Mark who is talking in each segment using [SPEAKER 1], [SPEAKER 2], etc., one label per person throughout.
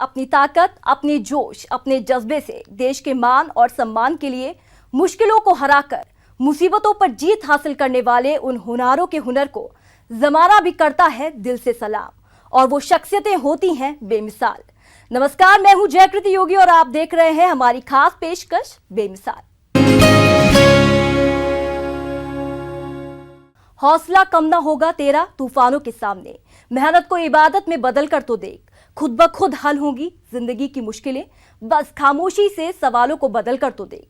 [SPEAKER 1] अपनी ताकत, अपने जोश, अपने जज्बे से देश के मान और सम्मान के लिए मुश्किलों को हराकर मुसीबतों पर जीत हासिल करने वाले उन हुनरों के हुनर को जमाना भी करता है दिल से सलाम, और वो शख्सियतें होती हैं बेमिसाल। नमस्कार, मैं हूं जयकृति योगी और आप देख रहे हैं हमारी खास पेशकश बेमिसाल। हौसला कम ना होगा तेरा तूफानों के सामने, मेहनत को इबादत में बदल कर तो देख, खुद ब खुद हल होगी जिंदगी की मुश्किलें, बस खामोशी से सवालों को बदल कर तो देख।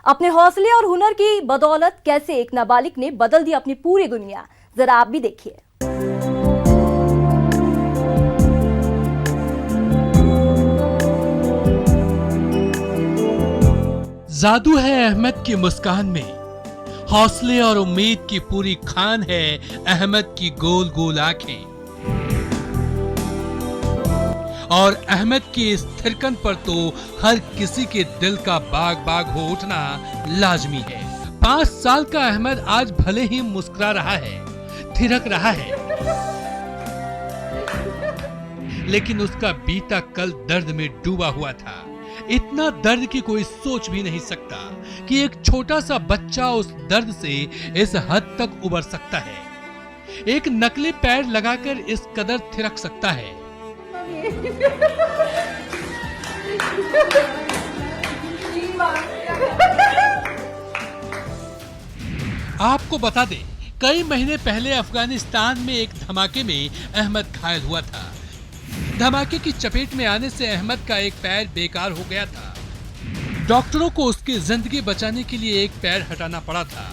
[SPEAKER 1] अपने हौसले और हुनर की बदौलत कैसे एक नाबालिग ने बदल दी अपनी पूरी दुनिया, जरा आप भी देखिए।
[SPEAKER 2] जादू है अहमद की मुस्कान में, हौसले और उम्मीद की पूरी खान है अहमद की गोल गोल आंखें, और अहमद की इस थिरकन पर तो हर किसी के दिल का बाग बाग हो उठना लाजमी है। 5 साल का अहमद आज भले ही मुस्कुरा रहा है, थिरक रहा है, लेकिन उसका बीता कल दर्द में डूबा हुआ था। इतना दर्द की कोई सोच भी नहीं सकता कि एक छोटा सा बच्चा उस दर्द से इस हद तक उबर सकता है, एक नकली पैर लगाकर इस कदर थिरक सकता है। आपको बता दें, कई महीने पहले अफगानिस्तान में एक धमाके में अहमद घायल हुआ था। धमाके की चपेट में आने से अहमद का एक पैर बेकार हो गया था। डॉक्टरों को उसकी जिंदगी बचाने के लिए एक पैर हटाना पड़ा था।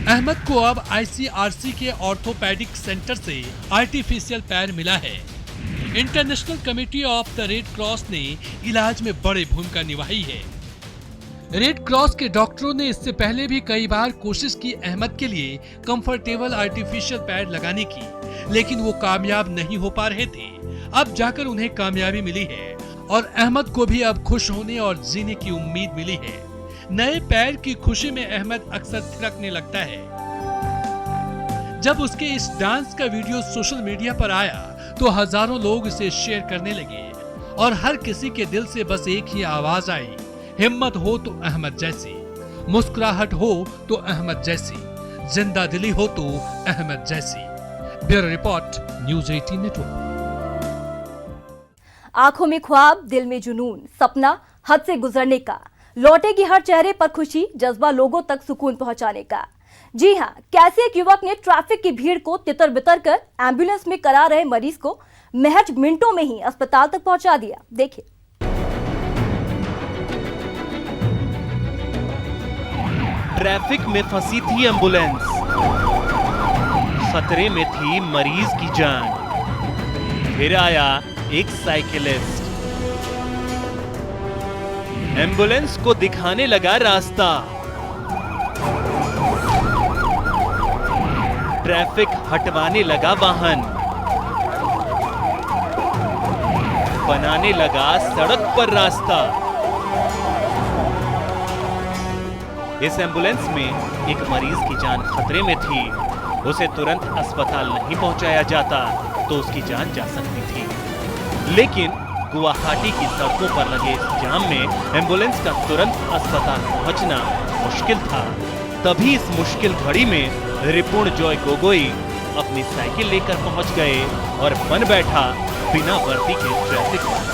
[SPEAKER 2] अहमद को अब ICRC के ऑर्थोपेडिक सेंटर से आर्टिफिशियल पैर मिला है। International committee of the red cross ने इलाज में बड़ी भूमिका निभाई है। रेड क्रॉस के डॉक्टरों ने इससे पहले भी कई बार कोशिश की अहमद के लिए कंफर्टेबल आर्टिफिशियल पैर लगाने की, लेकिन वो कामयाब नहीं हो पा रहे थे। अब जाकर उन्हें कामयाबी मिली है और अहमद को भी अब खुश होने और जीने की उम्मीद मिली है। नए पैर की खुशी में अहमद अक्सर थिरकने लगता है। जब उसके इस डांस का वीडियो सोशल मीडिया पर आया तो हजारों लोग इसे शेयर करने लगे और हर किसी के दिल से बस एक ही आवाज आई, हिम्मत हो तो अहमद जैसी, मुस्कुराहट हो तो अहमद जैसी, जिंदा दिली हो तो अहमद जैसी। Bureau report, news 18 network.
[SPEAKER 1] आंखों में ख्वाब, दिल में जुनून, सपना हद से गुजरने का, लौटेगी हर चेहरे पर खुशी, जज्बा लोगों तक सुकून पहुंचाने का। जी हां, कैसे एक युवक ने ट्रैफिक की भीड़ को तितर बितर कर एम्बुलेंस में करा रहे मरीज को महज मिनटों में ही अस्पताल तक पहुंचा दिया, देखिए।
[SPEAKER 3] ट्रैफिक में फंसी थी एम्बुलेंस, खतरे में थी मरीज की जान, फिर आया एक साइकिलिस्ट, एम्बुलेंस को दिखाने लगा रास्ता, ट्रैफिक हटवाने लगा वाहन, बनाने लगा सड़क पर रास्ता। इस एम्बुलेंस में एक मरीज की जान खतरे में थी, उसे तुरंत अस्पताल नहीं पहुंचाया जाता तो उसकी जान जा सकती थी, लेकिन गुवाहाटी की सड़कों पर लगे इस जाम में एम्बुलेंस का तुरंत अस्पताल पहुंचना मुश्किल था। तभी इस मुश्किल घड़ी में रिपुण जॉय गोगोई अपनी साइकिल लेकर पहुंच गए और बन बैठा बिना वर्दी के ट्रैफिक में।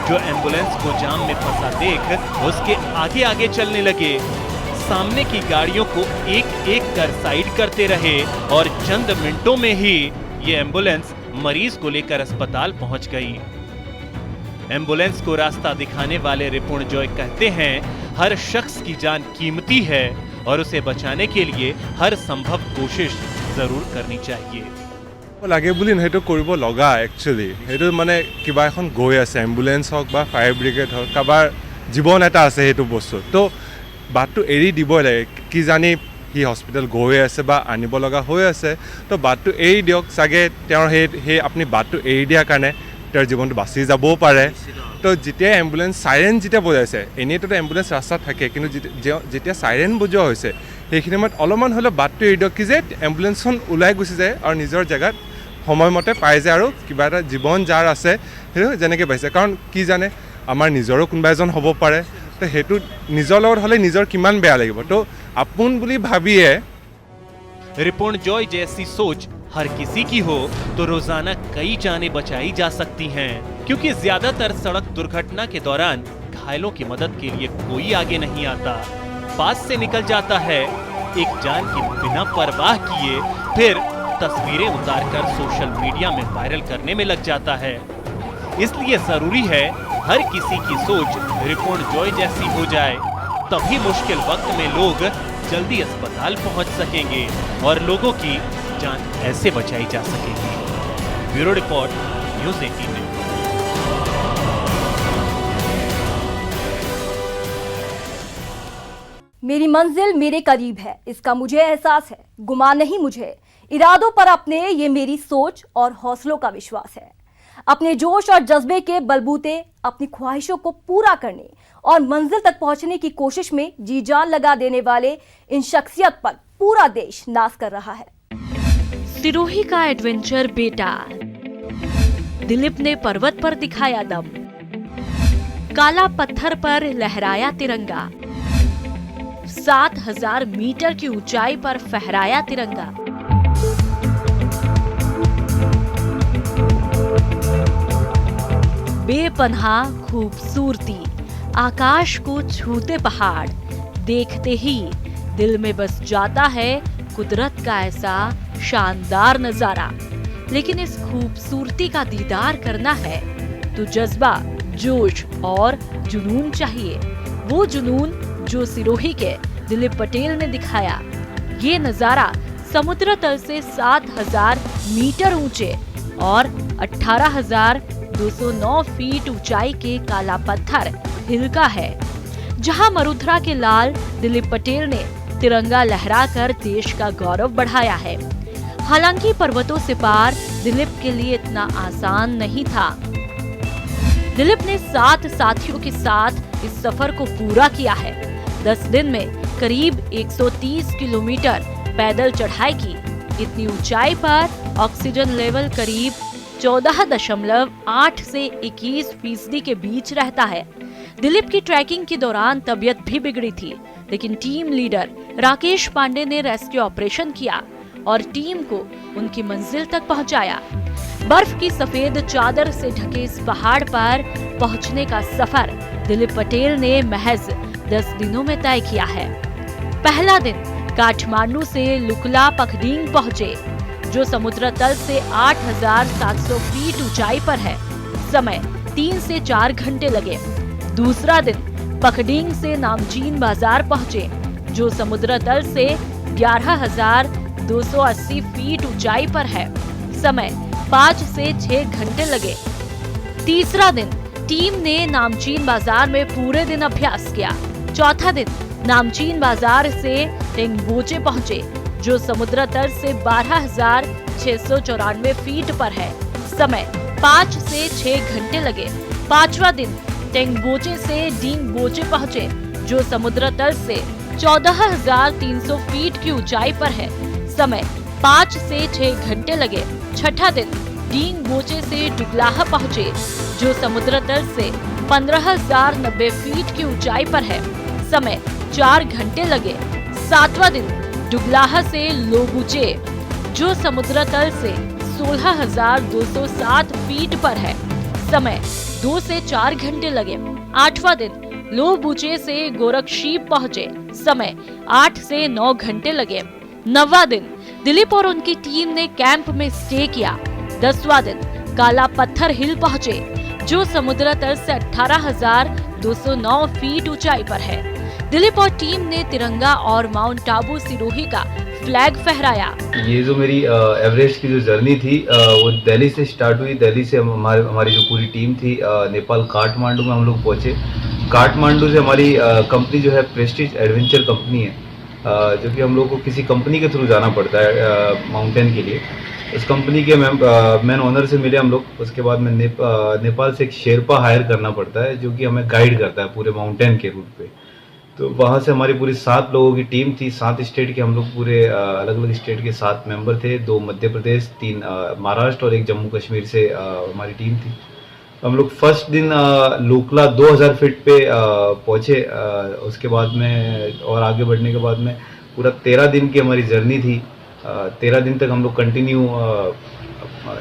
[SPEAKER 3] जो एम्बुलेंस को जाम में फंसा देख उसके आगे आगे चलने लगे, सामने की गाड़ियों को एक एक कर साइड करते रहे और चंद मिनटों में ही ये एम्बुलेंस मरीज को लेकर अस्पताल पहुंच गई। एम्बुलेंस को रास्ता दिखाने वाले रिपुण जॉय कहते हैं, हर शख्स की जान कीमती है और उसे बचाने के लिए हर संभव कोशिश जरूर करनी चाहिए।
[SPEAKER 4] লাগে বুলি হেতু কৰিব লগা একচুয়ালি হেতু মানে কিবা এখন গৈ আছে, এম্বুলেন্স হওক বা ফায়াৰ ব্ৰিগেড হওক, কাবাৰ জীৱন এটা আছে হেতু বস্তু, তো বাটটো এৰি দিব লাগে। কি জানি সি হস্পিটেল গৈ আছে বা আনিব লগা হৈ আছে, তো বাটটো এৰি দিয়ক, চাগে তেওঁৰ সেই আপুনি বাটটো এৰি দিয়াৰ কাৰণে তেওঁৰ জীৱনটো বাচি যাবও পাৰে। তো যেতিয়া এম্বুলেন্স সাইৰেন যেতিয়া বজাইছে, এনেইতো এম্বুলেন্স ৰাস্তাত থাকে, কিন্তু যেতিয়া সাইৰেন বজোৱা হৈছে সেইখিনি সময়ত অলপমান হ'লেও বাটটো এৰি দিয়ক, কি যে এম্বুলেন্সখন ওলাই গুচি যায় আৰু নিজৰ জেগাত সময়মতে পাই যায় আৰু কিবা এটা জীৱন যাৰ আছে সেইটো যেনেকৈ পাইছে। কাৰণ কি জানে আমাৰ নিজৰো কোনোবা এজন হ'ব পাৰে, তো সেইটো নিজৰ লগত হ'লে নিজৰ কিমান বেয়া লাগিব, তো আপোন বুলি ভাবিয়ে।
[SPEAKER 3] रिपोर्ट जॉय जैसी सोच हर किसी की हो तो रोजाना कई जानें बचाई जा सकती हैं, क्योंकि ज्यादातर सड़क दुर्घटना के दौरान घायलों की मदद के लिए कोई आगे नहीं आता। पास से निकल जाता है, एक जान की बिना परवाह किए फिर तस्वीरें उतारकर सोशल मीडिया में वायरल करने में लग जाता है। इसलिए जरूरी है हर किसी की सोच रिपोर्ट जॉय जैसी हो जाए, तभी मुश्किल वक्त में लोग जल्दी अस्पताल पहुंच सकेंगे और लोगों की जान ऐसे बचाई जा सकेगी। Bureau report, news 18।
[SPEAKER 1] मेरी मंजिल मेरे करीब है, इसका मुझे एहसास है। गुमान नहीं मुझे इरादों पर अपने, ये मेरी सोच और हौसलों का विश्वास है। अपने जोश और जज्बे के बलबूते अपनी ख्वाहिशों को पूरा करने और मंजिल तक पहुंचने की कोशिश में जी जान लगा देने वाले इन शख्सियत पर पूरा देश नाज कर रहा है।
[SPEAKER 5] सिरोही का एडवेंचर बेटा दिलीप ने पर्वत पर दिखाया दम, काला पत्थर पर लहराया तिरंगा, 7000 मीटर की ऊंचाई पर फहराया तिरंगा। बेपनाह खूबसूरती, आकाश को छूते पहाड़, देखते ही दिल में बस जाता है कुदरत का ऐसा शानदार नजारा। लेकिन इस खूबसूरती का दीदार करना है तो जज्बा, जोश और जुनून चाहिए। वो जुनून जो सिरोही के दिलीप पटेल ने दिखाया। ये नजारा समुद्र तल से 7000 मीटर ऊंचे और 18,209 फीट ऊंचाई के काला पत्थर हिल का है, जहां मरुथरा के लाल दिलीप पटेल ने तिरंगा लहराकर देश का गौरव बढ़ाया है। हालांकि पर्वतों से पार दिलीप के लिए इतना आसान नहीं था। दिलीप ने 7 साथियों के साथ इस सफर को पूरा किया है। 10 दिन में करीब 130 किलोमीटर पैदल चढ़ाई की। इतनी ऊंचाई पर ऑक्सीजन लेवल करीब 14.8 से 21% के बीच रहता है। दिलीप की ट्रैकिंग के दौरान तबीयत भी बिगड़ी थी, लेकिन टीम लीडर राकेश पांडे ने रेस्क्यू ऑपरेशन किया और टीम को उनकी मंजिल तक पहुंचाया। बर्फ की सफेद चादर से ढके इस पहाड़ पर पहुंचने का सफर दिलीप पटेल ने महज 10 दिनों में तय किया है। पहला दिन काठमांडू से लुकला पखडींग पहुंचे, जो समुद्र तल से 8,700 फीट ऊंचाई पर है। समय 3 से 4 घंटे लगे। दूसरा दिन पखडींग से नामचीन बाजार पहुंचे, जो समुद्र तल से 11,280 फीट ऊंचाई पर है। समय 5 से 6 घंटे लगे। तीसरा दिन टीम ने नामचीन बाजार में पूरे दिन अभ्यास किया। चौथा दिन नामचीन बाजार से टेंगबोचे पहुंचे, जो समुद्र तल से 12,694 फीट पर है। समय 5 से 6 घंटे लगे। पांचवा दिन टेंगबोचे से डींगबोचे पहुंचे, जो समुद्र तल से 14,300 फीट की ऊंचाई पर है। समय 5 से 6 घंटे लगे। छठा दिन डींगबोचे से डुगलाह पहुंचे, जो समुद्र तल से 15,090 फीट की ऊंचाई पर है। समय 4 घंटे लगे। सातवां दिन डुगलाह से लोबुचे, जो समुद्र तल से 16,207 फीट पर है। समय 2 से 4 घंटे लगे। आठवां दिन लोबुचे से गोरखशीप पहुंचे। समय 8 से 9 घंटे लगे। 9वां दिन दिलीप और उनकी टीम ने कैंप में स्टे किया। 10वां दिन काला पत्थर हिल पहुंचे, जो समुद्र तल से 18,209 फीट ऊंचाई पर है। दिलीप और टीम ने तिरंगा और माउंट आबू सिरोही का फ्लैग फहराया।
[SPEAKER 6] ये जो मेरी एवरेस्ट की जो जर्नी थी वो दिल्ली से स्टार्ट हुई। दिल्ली से हमारी जो पूरी टीम थी नेपाल काठमांडू में हम लोग पहुंचे। काठमांडू से हमारी कंपनी जो है प्रेस्टीज एडवेंचर कंपनी है, जो कि हम लोग को किसी कंपनी के थ्रू जाना पड़ता है माउंटेन के लिए। उस कंपनी के मेन ओनर से मिले हम लोग। उसके बाद में नेपाल से एक शेरपा हायर करना पड़ता है, जो कि हमें गाइड करता है पूरे माउंटेन के रूट पे। तो वहाँ से हमारी पूरी 7 लोगों की टीम थी, 7 स्टेट के हम लोग पूरे अलग अलग स्टेट के 7 मेंबर थे, 2 मध्य प्रदेश, 3 महाराष्ट्र और 1 जम्मू कश्मीर से हमारी टीम थी। हम लोग फर्स्ट दिन लूकला 2000 फीट पे पहुँचे। उसके बाद में और आगे बढ़ने के बाद में पूरा 13 दिन की हमारी जर्नी थी। 13 दिन तक हम लोग कंटिन्यू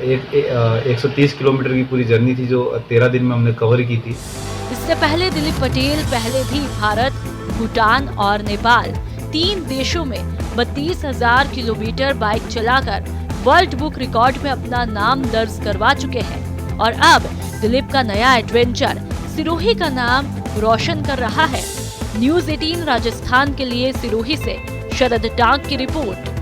[SPEAKER 6] 130 किलोमीटर की पूरी जर्नी थी जो 13 दिन में हमने कवर की थी।
[SPEAKER 5] इससे पहले दिलीप पटेल पहले भी भारत, भूटान और नेपाल 3 देशों में 32,000 किलोमीटर बाइक चलाकर वर्ल्ड बुक रिकॉर्ड में अपना नाम दर्ज करवा चुके हैं और अब दिलीप का नया एडवेंचर सिरोही का नाम रोशन कर रहा है। न्यूज़ 18 राजस्थान के लिए सिरोही से शरद टांग की रिपोर्ट।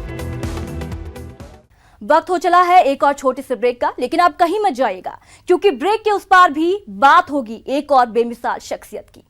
[SPEAKER 1] वक्त हो चला है एक और छोटे से ब्रेक का, लेकिन आप कहीं मत जाइएगा क्योंकि ब्रेक के उस पार भी बात होगी एक और बेमिसाल शख्सियत की।